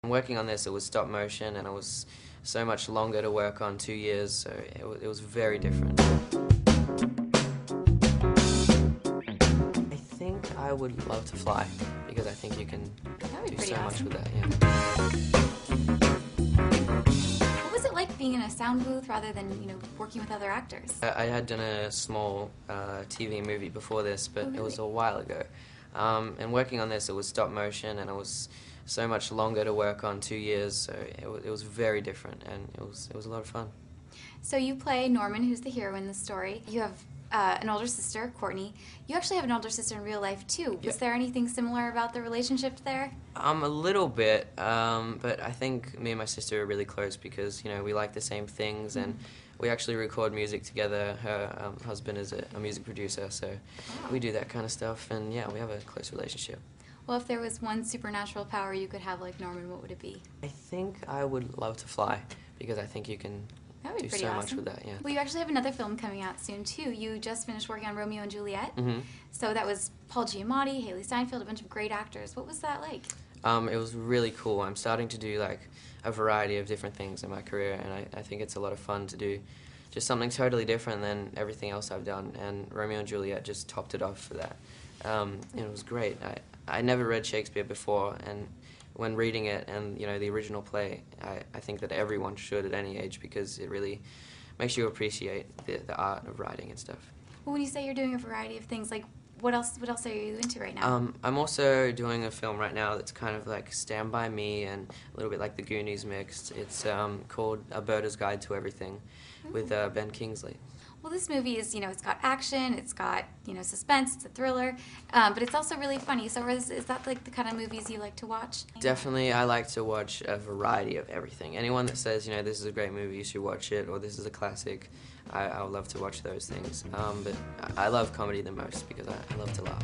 Working on this, it was stop motion, and it was so much longer to work on, 2 years, so it was very different. I think I would love to fly, because I think you can do so much with that, yeah. What was it like being in a sound booth rather than, working with other actors? I had done a small TV movie before this, but it was a while ago. And working on this, it was stop motion, and it was so much longer to work on, 2 years, so it was very different, and it was a lot of fun. So you play Norman, who's the hero in the story. You have an older sister, Courtney. You actually have an older sister in real life, too. Yeah. Was there anything similar about the relationship there? A little bit, but I think me and my sister are really close because, we like the same things, and we actually record music together. Her husband is a music producer, so we do that kind of stuff, and yeah, we have a close relationship. Well, if there was one supernatural power you could have like Norman, what would it be? I think I would love to fly, because I think you can do so much with that, yeah. Well, you actually have another film coming out soon, too. You just finished working on Romeo and Juliet. Mm-hmm. So that was Paul Giamatti, Haley Steinfeld, a bunch of great actors. What was that like? It was really cool. I'm starting to do like a variety of different things in my career, and I think it's a lot of fun to do just something totally different than everything else I've done, and Romeo and Juliet just topped it off for that. It was great. I never read Shakespeare before, and when reading it and, the original play, I think that everyone should at any age, because it really makes you appreciate the art of writing and stuff. Well, when you say you're doing a variety of things, like what else are you into right now? I'm also doing a film right now that's kind of like Stand By Me and a little bit like The Goonies mixed. It's called A Birder's Guide to Everything with Ben Kingsley. Well, this movie is, it's got action, it's got, suspense, it's a thriller, but it's also really funny. So is that like the kind of movies you like to watch? Definitely, I like to watch a variety of everything. Anyone that says, this is a great movie, you should watch it, or this is a classic, I would love to watch those things. But I love comedy the most because I love to laugh.